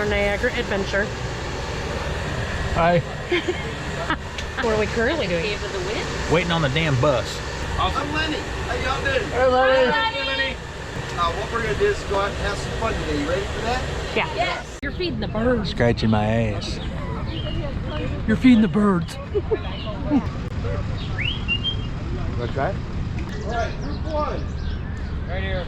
our Niagara adventure. Hi. What are we currently doing? Waiting on the damn bus. I'm Lenny. How y'all doing? Hey, Lenny. Hi, Lenny. What we're gonna do is go out and have some fun today. You ready for that? Yeah. Yes. You're feeding the birds. Scratching my ass. You're feeding the birds. That's right. All right, group one. Right here.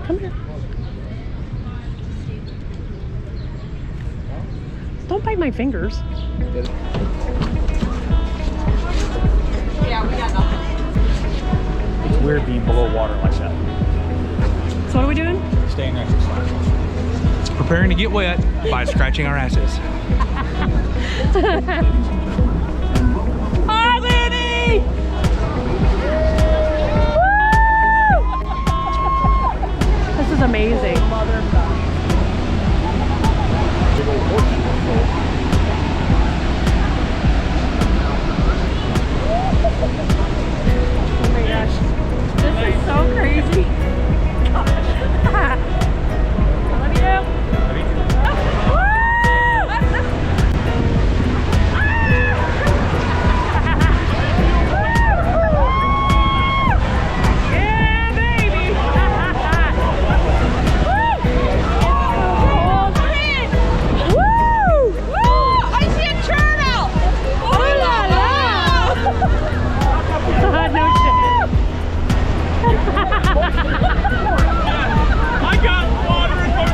Come here. Don't bite my fingers. Yeah, we got nothing. It's weird being below water like that. So what are we doing? Staying nice and slack. Preparing to get wet by scratching our asses. Hi, Lenny! This is amazing. Oh my gosh. This is so crazy. I love you. Yeah, baby. Woo! I see a turtle! Oh la la! No shit. I got water in my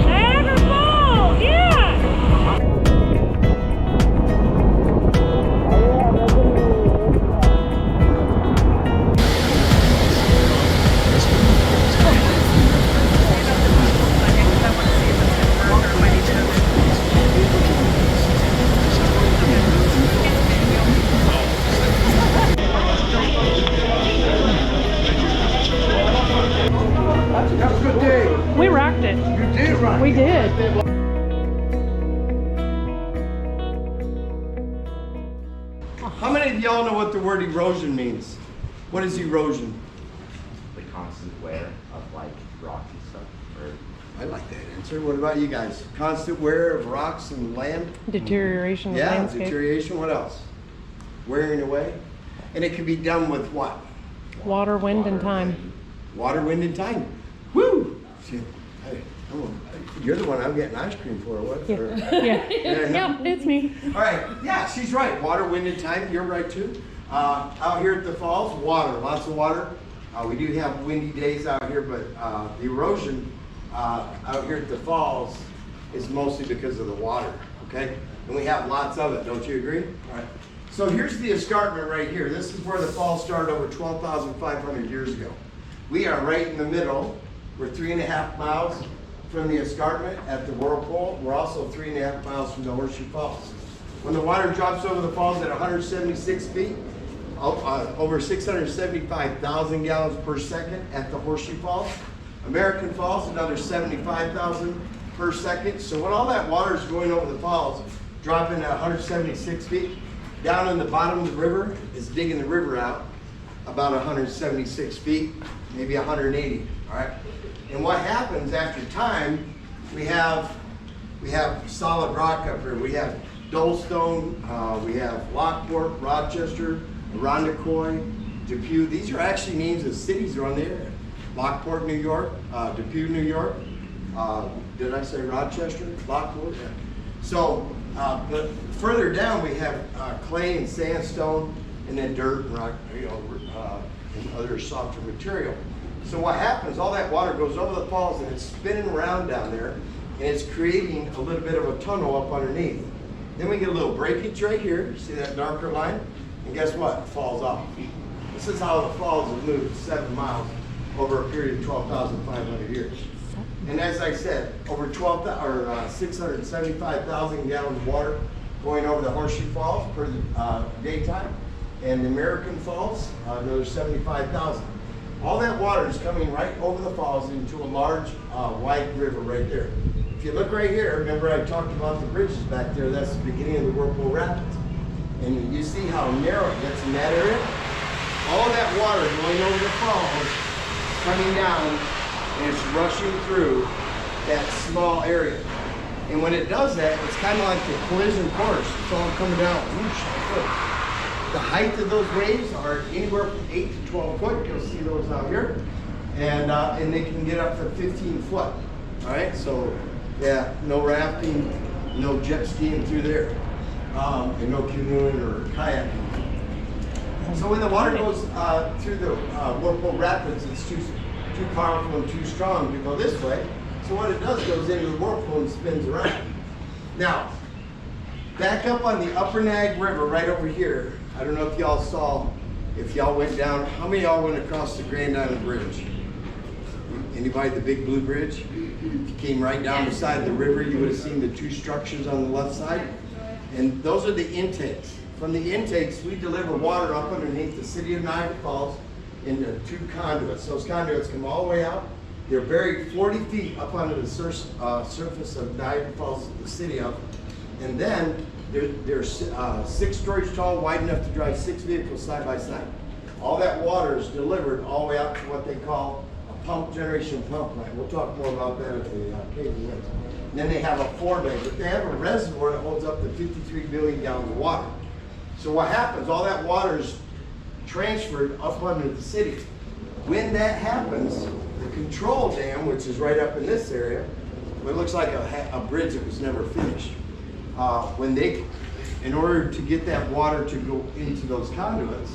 Niagara Falls, yeah! That was a good day. We rocked it. You did right. We did. How many of y'all know what the word erosion means? What is erosion? The constant wear of like rocks and stuff. Or I like that answer. What about you guys? Constant wear of rocks and land? Deterioration of Yeah, landscape. deterioration. What else? Wearing away. And it can be done with what? Water, wind, and time. Water, wind, and time. Woo! See, hey, you're the one I'm getting ice cream for, or what? Or- Yeah. Yep, it's me. All right, yeah, she's right. Water, wind, and time. You're right too. Out here at the falls, water, lots of water. We do have windy days out here, but the erosion out here at the falls is mostly because of the water. Okay, and we have lots of it. Don't you agree? All right. So here's the escarpment right here. This is where the falls started over 12,500 years ago. We are right in the middle. We're 3.5 miles from the escarpment at the whirlpool. We're also 3.5 miles from the Horseshoe Falls. When the water drops over the falls at 176 feet, over 675,000 gallons per second at the Horseshoe Falls. American Falls, another 75,000 per second. So when all that water is going over the falls, dropping at 176 feet, down in the bottom of the river is digging the river out about 176 feet, maybe 180, all right? And what happens after time, we have solid rock up here. We have Dolestone, we have Lockport, Rochester, Irondequoit, Depew. These are actually names of cities around the area. Lockport, New York, Depew, New York. Did I say Rochester? Lockport? Yeah. So, but further down we have clay and sandstone, and then dirt and rock, and other softer material. So what happens, all that water goes over the falls and it's spinning around down there, and it's creating a little bit of a tunnel up underneath. Then we get a little breakage right here, see that darker line? And guess what? It falls off. This is how the falls have moved 7 miles over a period of 12,500 years. And as I said, over 675,000 gallons of water going over the Horseshoe Falls per daytime. And the American Falls, another 75,000. All that water is coming right over the falls into a large, wide river right there. If you look right here, remember I talked about the bridges back there, that's the beginning of the Whirlpool Rapids. And you see how narrow it gets in that area? All that water going over the falls, coming down, and it's rushing through that small area. And when it does that, it's kind of like the collision course. It's all coming down. Whoosh, the height of those waves are anywhere from 8 to 12 foot. You'll see those out here. And they can get up to 15 foot. All right, so yeah, no rafting, no jet skiing through there, and no canoeing or kayaking. So when the water goes through the Whirlpool Rapids, it's too powerful and too strong to go this way. So what it does goes into the whirlpool and spins around. Now, back up on the Upper Nag River right over here. I don't know if y'all saw, if y'all went down, how many of y'all went across the Grand Island Bridge? Anybody, the big blue bridge? If you came right down the side of the river, you would have seen the two structures on the left side. And those are the intakes. From the intakes, we deliver water up underneath the city of Niagara Falls into two conduits. Those conduits come all the way out. They're buried 40 feet up under the surface of Niagara Falls, the city of. And then they're 6 stories tall, wide enough to drive 6 vehicles side by side. All that water is delivered all the way out to what they call a pump generation pump plant. We'll talk more about that at the cable ends. And then they have a forebay, but they have a reservoir that holds up to 53 billion gallons of water. So what happens, all that water is transferred up under the city. When that happens, the control dam, which is right up in this area, it looks like a bridge that was never finished. In order to get that water to go into those conduits,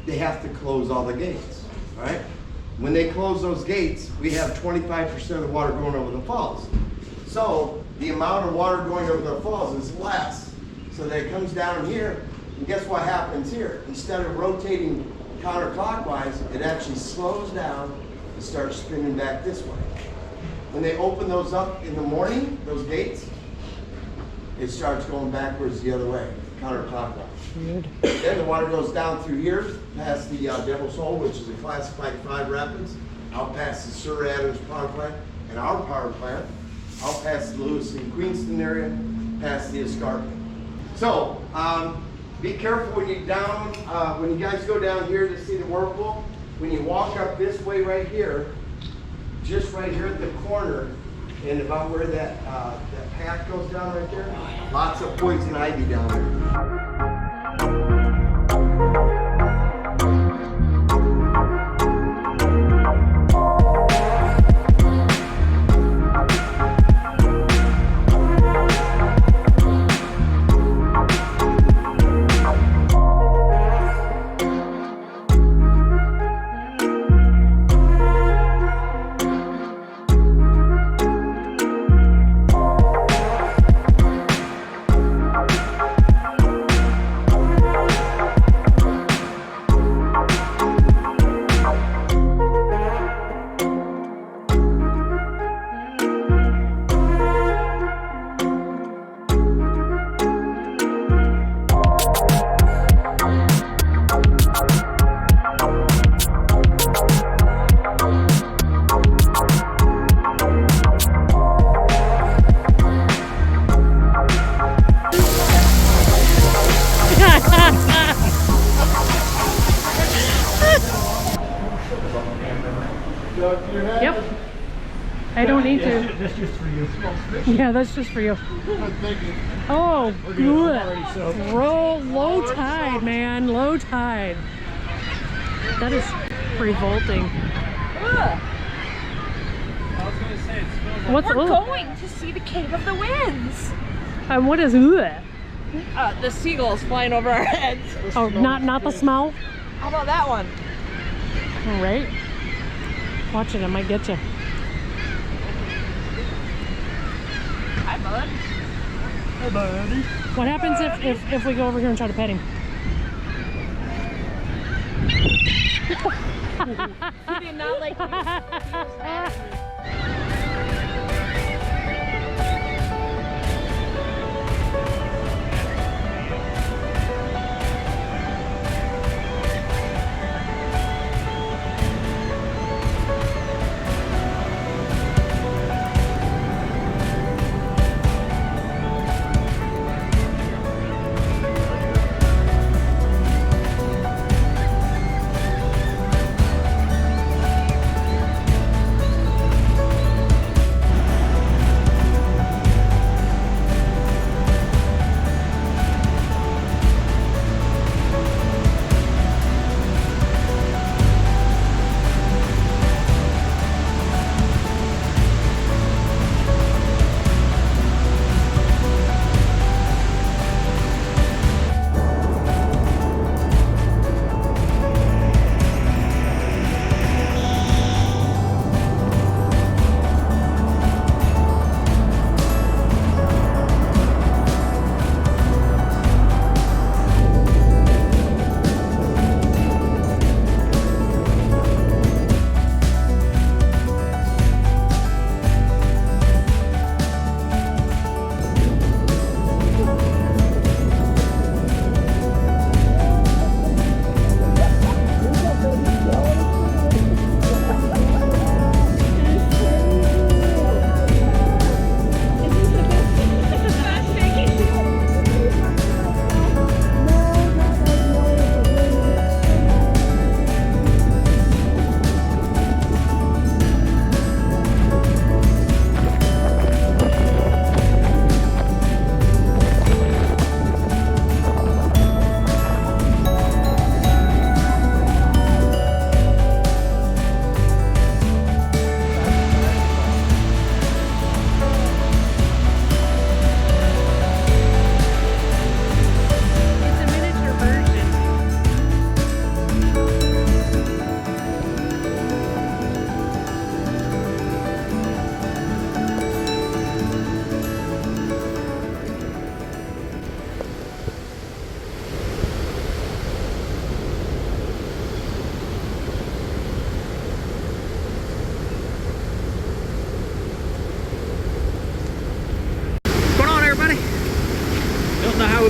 they have to close all the gates, right? When they close those gates, we have 25% of the water going over the falls. So the amount of water going over the falls is less. So that it comes down here, and guess what happens here? Instead of rotating counterclockwise, it actually slows down and starts spinning back this way. When they open those up in the morning, those gates, it starts going backwards the other way, counterclockwise. Weird. Then the water goes down through here, past the Devil's Hole, which is a classified 5 rapids, out past the Sir Adams power plant and our power plant, out past the Lewis and Queenston area, past the escarpment. So, be careful when you guys go down here to see the whirlpool. When you walk up this way right here, just right here at the corner, and about where that path goes down right there, lots of poison ivy down there. Yep. I don't need to. That's just for you. Yeah, that's just for you. Oh, good. Low tide, man. Low tide. That is revolting. What's We're going to see the Cave of the Winds. What is that? The seagulls flying over our heads. Oh, not the smell? How about that one? All right. Watch it, I might get you. Hi, bud. Hey, buddy. What happens if we go over here and try to pet him? He did not like me.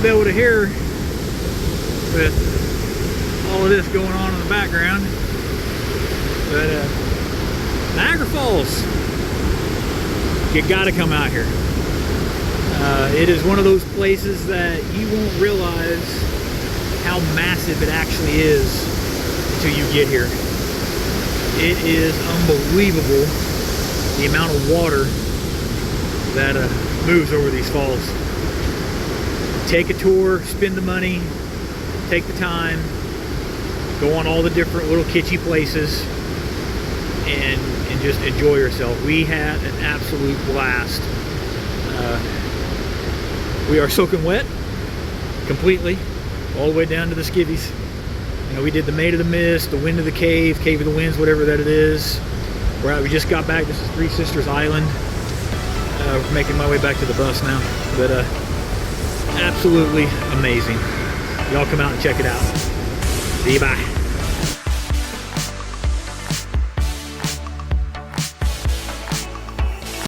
be able to hear with all of this going on in the background. But Niagara Falls, you gotta come out here. It is one of those places that you won't realize how massive it actually is until you get here. It is unbelievable the amount of water that moves over these falls. Take a tour, spend the money, take the time, go on all the different little kitschy places, and just enjoy yourself. We had an absolute blast. We are soaking wet completely, all the way down to the skivvies. You know, we did the Maid of the Mist, the Wind of the Cave, Cave of the Winds, whatever that it is. We just got back. This is Three Sisters Island. Making my way back to the bus now, but absolutely amazing. Y'all come out and check it out. See you, bye.